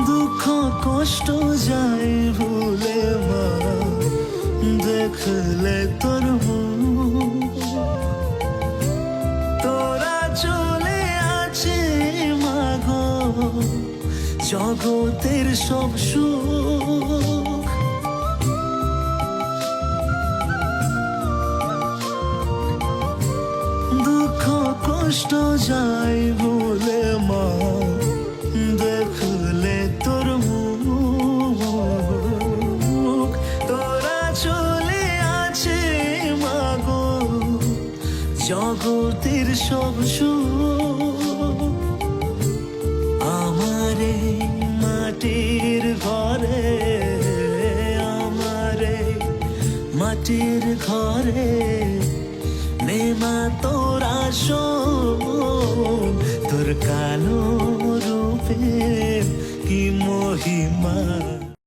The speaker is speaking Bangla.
দুঃখ কষ্ট যায় ভুলে মা, দেখলে তোর মুখ। তোরা চলে আছে মাগো জগতের সব সুখ। দুঃখ কষ্ট যায় ভুলে মা, দেখলে তোর মুখ। তোরা চলে আছে মাগো জগতের সব সুখ। আমারে মাটির ঘরে, আমারে মাটির ঘরে নেমা তোরা শোন, তোর কালো রূপে কি মহিমা।